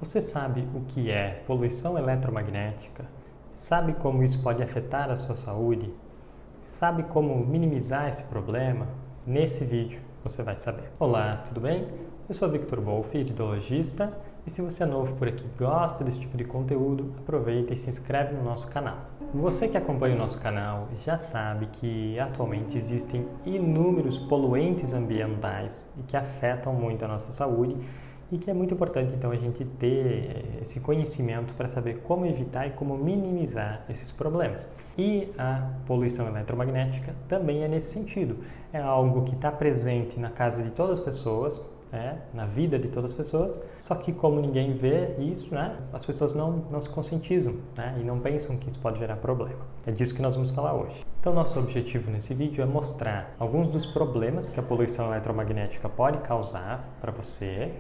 Você sabe o que é poluição eletromagnética? Sabe como isso pode afetar a sua saúde? Sabe como minimizar esse problema? Nesse vídeo você vai saber. Olá, tudo bem? Eu sou Victor Wolff, iridologista, e se você é novo por aqui e gosta desse tipo de conteúdo, aproveita e se inscreve no nosso canal. Você que acompanha o nosso canal já sabe que atualmente existem inúmeros poluentes ambientais e que afetam muito a nossa saúde e que é muito importante então a gente ter esse conhecimento para saber como evitar e como minimizar esses problemas. E a poluição eletromagnética também é nesse sentido. É algo que está presente na casa de todas as pessoas, na vida de todas as pessoas, só que como ninguém vê isso, as pessoas não se conscientizam e não pensam que isso pode gerar problema. É disso que nós vamos falar hoje. Então, nosso objetivo nesse vídeo é mostrar alguns dos problemas que a poluição eletromagnética pode causar para você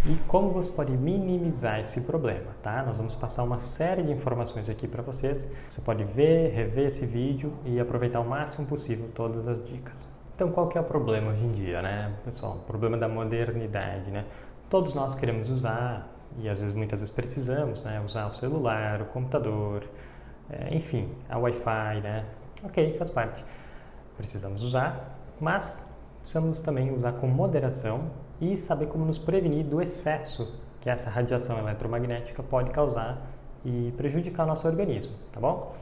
e como você pode minimizar esse problema, tá? Nós vamos passar uma série de informações aqui para vocês. Você pode ver, rever esse vídeo e aproveitar o máximo possível todas as dicas. Então, qual que é o problema hoje em dia, pessoal? O problema da modernidade, Todos nós queremos usar, e às vezes, muitas vezes precisamos, usar o celular, o computador, enfim, a Wi-Fi, Ok, faz parte. Precisamos usar, mas precisamos também usar com moderação e saber como nos prevenir do excesso que essa radiação eletromagnética pode causar e prejudicar o nosso organismo, tá bom?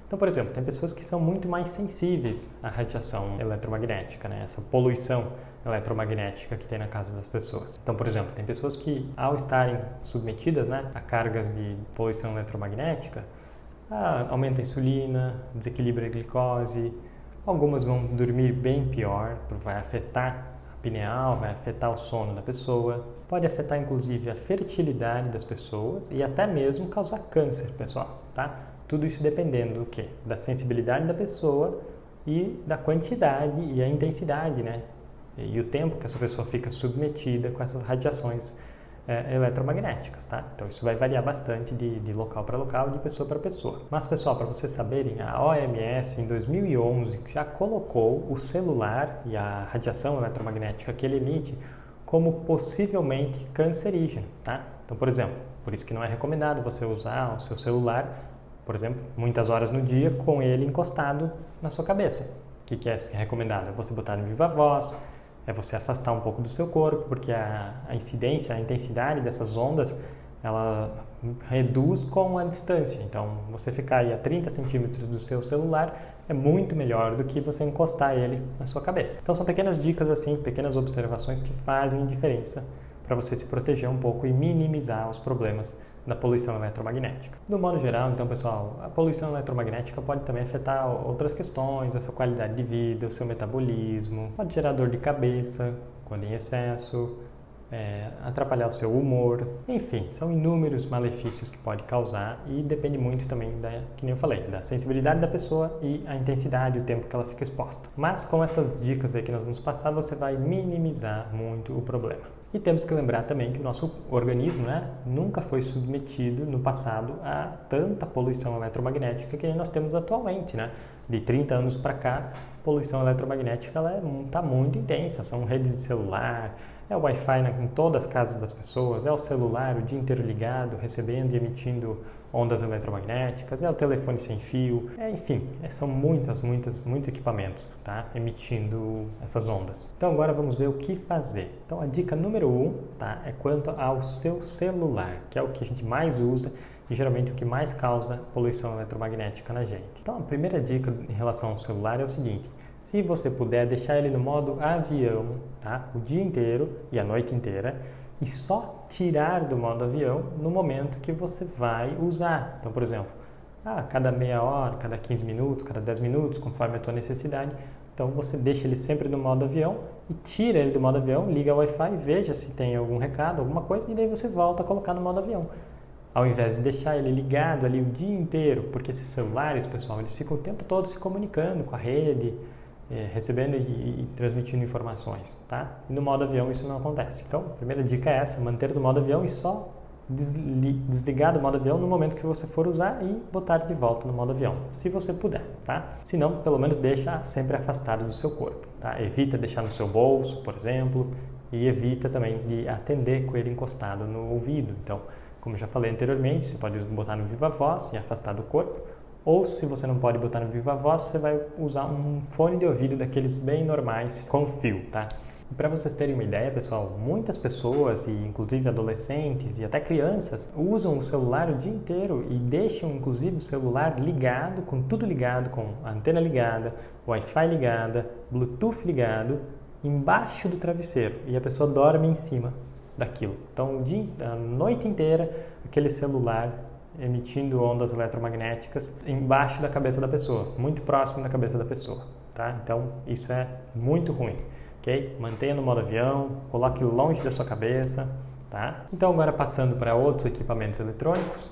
Então, por exemplo, tem pessoas que são muito mais sensíveis à radiação eletromagnética, essa poluição eletromagnética que tem na casa das pessoas. Então, por exemplo, tem pessoas que, ao estarem submetidas a cargas de poluição eletromagnética, aumenta a insulina, desequilibra a glicose, algumas vão dormir bem pior, vai afetar a pineal, vai afetar o sono da pessoa, pode afetar inclusive a fertilidade das pessoas e até mesmo causar câncer, pessoal, tá? Tudo isso dependendo do quê? Da sensibilidade da pessoa e da quantidade e a intensidade, E o tempo que essa pessoa fica submetida com essas radiações eletromagnéticas, tá? Então isso vai variar bastante de local para local, de pessoa para pessoa. Mas, pessoal, para vocês saberem, a OMS em 2011 já colocou o celular e a radiação eletromagnética que ele emite como possivelmente cancerígeno, tá? Então, por exemplo, por isso que não é recomendado você usar o seu celular, por exemplo, muitas horas no dia com ele encostado na sua cabeça. O que é recomendado? É você botar em viva voz, é você afastar um pouco do seu corpo, porque a incidência, a intensidade dessas ondas, ela reduz com a distância. Então, você ficar aí a 30 centímetros do seu celular é muito melhor do que você encostar ele na sua cabeça. Então, são pequenas dicas assim, pequenas observações que fazem diferença para você se proteger um pouco e minimizar os problemas da poluição eletromagnética. Do modo geral, então, pessoal, a poluição eletromagnética pode também afetar outras questões, a sua qualidade de vida, o seu metabolismo, pode gerar dor de cabeça quando em excesso, atrapalhar o seu humor, enfim, são inúmeros malefícios que pode causar e depende muito também, que nem eu falei, da sensibilidade da pessoa e a intensidade, o tempo que ela fica exposta. Mas com essas dicas aí que nós vamos passar, você vai minimizar muito o problema. E temos que lembrar também que o nosso organismo nunca foi submetido no passado a tanta poluição eletromagnética que nós temos atualmente. De 30 anos para cá, a poluição eletromagnética está muito intensa. São redes de celular, é o Wi-Fi em todas as casas das pessoas, é o celular o dia inteiro ligado, recebendo e emitindo ondas eletromagnéticas, é o telefone sem fio, enfim, são muitos equipamentos, emitindo essas ondas. Então agora vamos ver o que fazer. Então a dica número 1, é quanto ao seu celular, que é o que a gente mais usa e geralmente o que mais causa poluição eletromagnética na gente. Então a primeira dica em relação ao celular é o seguinte: se você puder deixar ele no modo avião, o dia inteiro e a noite inteira, e só tirar do modo avião no momento que você vai usar. Então, por exemplo, cada meia hora, cada 15 minutos, cada 10 minutos, conforme a tua necessidade. Então, você deixa ele sempre no modo avião e tira ele do modo avião, liga o Wi-Fi, veja se tem algum recado, alguma coisa, e daí você volta a colocar no modo avião. Ao invés de deixar ele ligado ali o dia inteiro, porque esses celulares, pessoal, eles ficam o tempo todo se comunicando com a rede, recebendo e transmitindo informações, E no modo avião isso não acontece. Então, a primeira dica é essa: manter no modo avião e só desligar do modo avião no momento que você for usar e botar de volta no modo avião, se você puder, Se não, pelo menos deixa sempre afastado do seu corpo, Evita deixar no seu bolso, por exemplo, e evita também de atender com ele encostado no ouvido. Então, Como já falei anteriormente, você pode botar no viva voz e afastar do corpo, ou se você não pode botar no viva voz, você vai usar um fone de ouvido daqueles bem normais com fio, tá? E para vocês terem uma ideia, pessoal, muitas pessoas, e inclusive adolescentes e até crianças, usam o celular o dia inteiro e deixam inclusive o celular ligado, com tudo ligado, com a antena ligada, Wi-Fi ligada, Bluetooth ligado, embaixo do travesseiro, e a pessoa dorme em cima daquilo. Então, a noite inteira, aquele celular emitindo ondas eletromagnéticas embaixo da cabeça da pessoa, muito próximo da cabeça da pessoa, tá? Então, isso é muito ruim. Okay? Mantenha no modo avião, coloque longe da sua cabeça, tá? Então agora passando para outros equipamentos eletrônicos,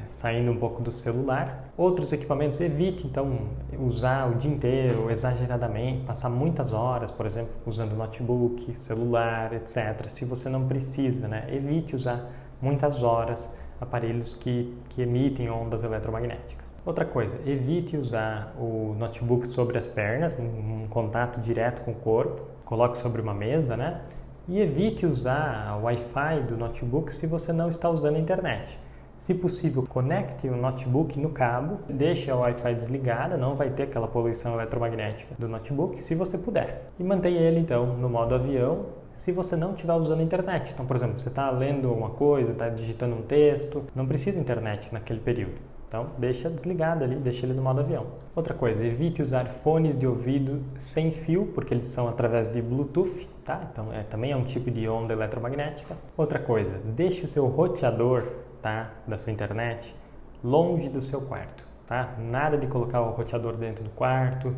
saindo um pouco do celular. Outros equipamentos, evite então usar o dia inteiro exageradamente, passar muitas horas, por exemplo, usando notebook, celular, etc. Se você não precisa, né? Evite usar muitas horas aparelhos que emitem ondas eletromagnéticas. Outra coisa, evite usar o notebook sobre as pernas, em contato direto com o corpo, coloque sobre uma mesa, né? E evite usar o Wi-Fi do notebook se você não está usando a internet. Se possível, conecte o notebook no cabo, deixe a Wi-Fi desligada, não vai ter aquela poluição eletromagnética do notebook, se você puder. E mantenha ele então no modo avião, se você não estiver usando a internet. Então, por exemplo, você está lendo alguma coisa, está digitando um texto, não precisa internet naquele período. Então, deixa desligado ali, deixa ele no modo avião. Outra coisa, evite usar fones de ouvido sem fio, porque eles são através de Bluetooth, tá? Então, também é um tipo de onda eletromagnética. Outra coisa, deixe o seu roteador, tá, da sua internet longe do seu quarto, tá? Nada de colocar o roteador dentro do quarto,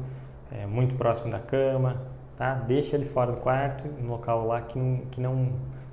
muito próximo da cama, tá? Deixa ele fora do quarto, no local lá que não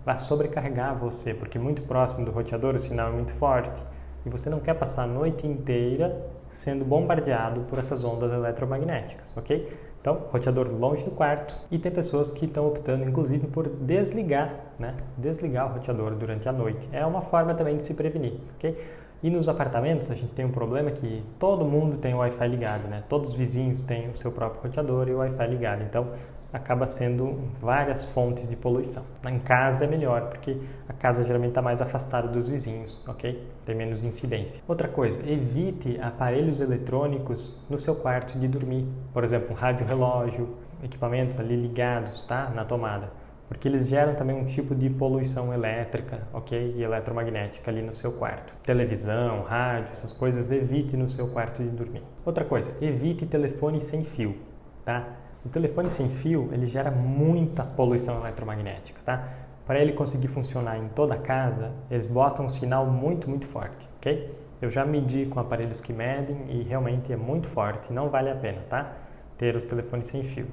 vai sobrecarregar você, porque muito próximo do roteador o sinal é muito forte e você não quer passar a noite inteira sendo bombardeado por essas ondas eletromagnéticas, ok? Então, roteador longe do quarto. E tem pessoas que estão optando, inclusive, por desligar, né? Desligar o roteador durante a noite. É uma forma também de se prevenir, ok? E nos apartamentos, a gente tem um problema que todo mundo tem o Wi-Fi ligado, né? Todos os vizinhos têm o seu próprio roteador e o Wi-Fi ligado. Então, acaba sendo várias fontes de poluição. Em casa é melhor, porque a casa geralmente está mais afastada dos vizinhos, ok? Tem menos incidência. Outra coisa, evite aparelhos eletrônicos no seu quarto de dormir. Por exemplo, um rádio-relógio, equipamentos ali ligados, tá? Na tomada. Porque eles geram também um tipo de poluição elétrica, ok? E eletromagnética ali no seu quarto. Televisão, rádio, essas coisas, evite no seu quarto de dormir. Outra coisa, evite telefone sem fio, tá? O telefone sem fio, ele gera muita poluição eletromagnética, tá? Para ele conseguir funcionar em toda a casa, eles botam um sinal muito, muito forte, ok? Eu já medi com aparelhos que medem e realmente é muito forte, não vale a pena, tá? Ter o telefone sem fio.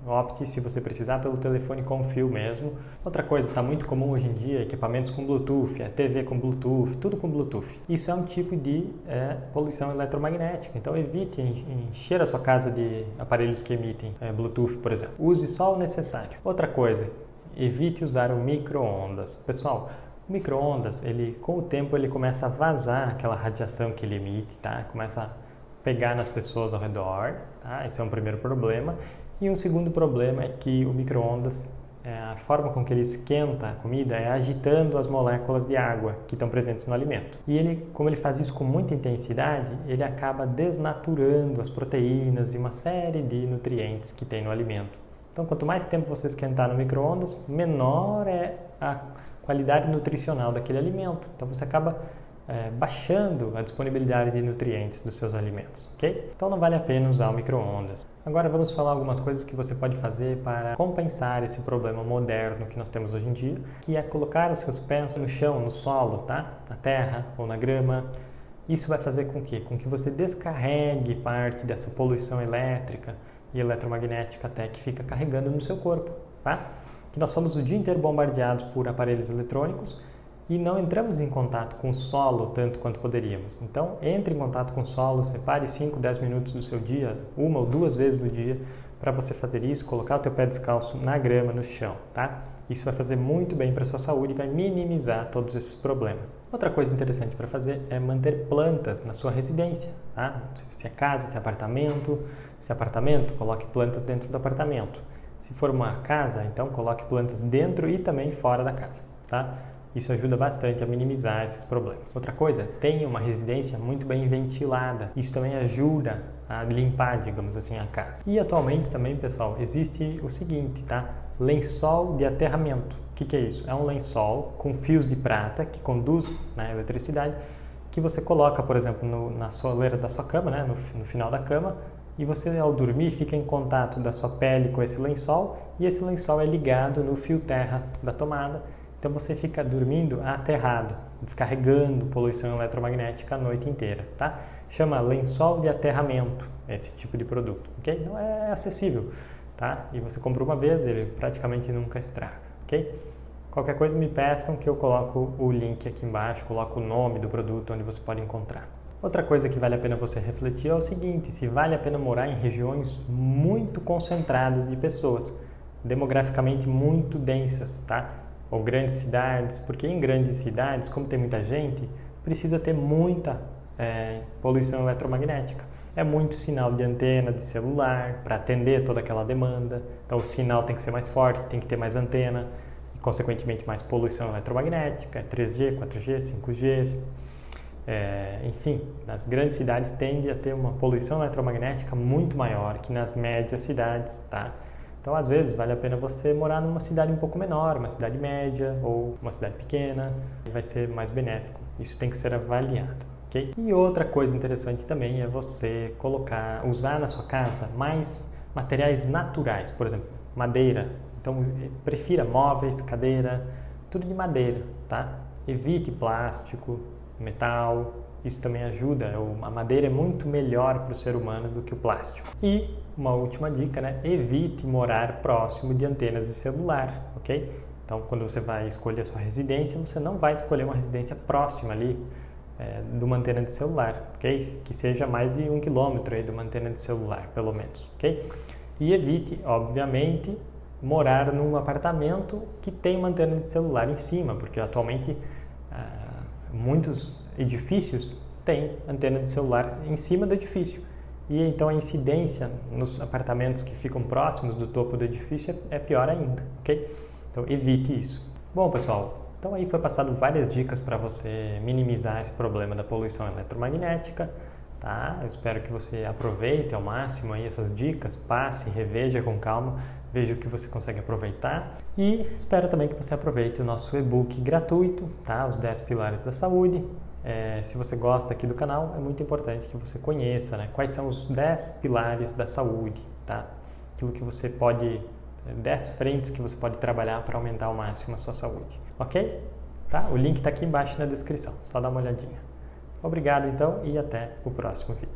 Opte, se você precisar, pelo telefone com fio mesmo. Outra coisa, está muito comum hoje em dia, equipamentos com Bluetooth, a TV com Bluetooth, tudo com Bluetooth. Isso é um tipo de poluição eletromagnética, então evite encher a sua casa de aparelhos que emitem Bluetooth, por exemplo. Use só o necessário. Outra coisa, evite usar o micro-ondas. Pessoal, o micro-ondas, com o tempo, ele começa a vazar aquela radiação que ele emite, tá? Começa a pegar nas pessoas ao redor, tá? Esse é um primeiro problema. E um segundo problema é que o micro-ondas, a forma com que ele esquenta a comida é agitando as moléculas de água que estão presentes no alimento. E ele, como ele faz isso com muita intensidade, ele acaba desnaturando as proteínas e uma série de nutrientes que tem no alimento. Então, quanto mais tempo você esquentar no micro-ondas, menor é a qualidade nutricional daquele alimento. Então, você acaba baixando a disponibilidade de nutrientes dos seus alimentos, ok? Então não vale a pena usar o micro-ondas. Agora vamos falar algumas coisas que você pode fazer para compensar esse problema moderno que nós temos hoje em dia, que é colocar os seus pés no chão, no solo, tá? Na terra ou na grama. Isso vai fazer com que você descarregue parte dessa poluição elétrica e eletromagnética até que fica carregando no seu corpo, tá? Que nós somos o dia inteiro bombardeados por aparelhos eletrônicos e não entramos em contato com o solo tanto quanto poderíamos. Então, entre em contato com o solo, separe 5, 10 minutos do seu dia, 1 ou 2 vezes no dia, para você fazer isso, colocar o teu pé descalço na grama, no chão, tá? Isso vai fazer muito bem para a sua saúde e vai minimizar todos esses problemas. Outra coisa interessante para fazer é manter plantas na sua residência, tá? Se é casa, se é apartamento, coloque plantas dentro do apartamento. Se for uma casa, então coloque plantas dentro e também fora da casa, tá? Isso ajuda bastante a minimizar esses problemas. Outra coisa, tenha uma residência muito bem ventilada. Isso também ajuda a limpar, digamos assim, a casa. E atualmente também, pessoal, existe o seguinte, tá? Lençol de aterramento. O que é isso? É um lençol com fios de prata que conduz na eletricidade, que você coloca, por exemplo, na soleira da sua cama, né? no final da cama, e você, ao dormir, fica em contato da sua pele com esse lençol, e esse lençol é ligado no fio terra da tomada. Então você fica dormindo aterrado, descarregando poluição eletromagnética a noite inteira, tá? Chama lençol de aterramento, esse tipo de produto, ok? Não é acessível, tá? E você compra uma vez, ele praticamente nunca estraga, ok? Qualquer coisa me peçam que eu coloco o link aqui embaixo, coloco o nome do produto onde você pode encontrar. Outra coisa que vale a pena você refletir é o seguinte, se vale a pena morar em regiões muito concentradas de pessoas, demograficamente muito densas, tá? Ou grandes cidades, porque em grandes cidades, como tem muita gente, precisa ter muita poluição eletromagnética. É muito sinal de antena de celular para atender toda aquela demanda, então o sinal tem que ser mais forte, tem que ter mais antena, e consequentemente mais poluição eletromagnética, 3G, 4G, 5G, enfim, nas grandes cidades tende a ter uma poluição eletromagnética muito maior que nas médias cidades, tá? Então, às vezes, vale a pena você morar numa cidade um pouco menor, uma cidade média ou uma cidade pequena, e vai ser mais benéfico. Isso tem que ser avaliado, ok? E outra coisa interessante também é você usar na sua casa mais materiais naturais, por exemplo, madeira. Então, prefira móveis, cadeira, tudo de madeira, tá? Evite plástico, metal. Isso também ajuda, a madeira é muito melhor para o ser humano do que o plástico. E uma última dica, né? Evite morar próximo de antenas de celular, ok? Então, quando você vai escolher a sua residência, você não vai escolher uma residência próxima ali de uma antena de celular, ok? Que seja mais de 1 quilômetro aí de uma antena de celular, pelo menos, ok? E evite, obviamente, morar num apartamento que tem uma antena de celular em cima, porque atualmente muitos edifícios têm antena de celular em cima do edifício. E então a incidência nos apartamentos que ficam próximos do topo do edifício é pior ainda, ok? Então evite isso. Bom, pessoal, então aí foi passado várias dicas para você minimizar esse problema da poluição eletromagnética, tá? Eu espero que você aproveite ao máximo aí essas dicas, passe, reveja com calma, veja o que você consegue aproveitar e espero também que você aproveite o nosso e-book gratuito, tá? Os 10 pilares da saúde. Se você gosta aqui do canal, é muito importante que você conheça, né? Quais são os 10 pilares da saúde, tá? Aquilo que você pode, 10 frentes que você pode trabalhar para aumentar ao máximo a sua saúde, ok? Tá? O link está aqui embaixo na descrição, só dá uma olhadinha. Obrigado então e até o próximo vídeo.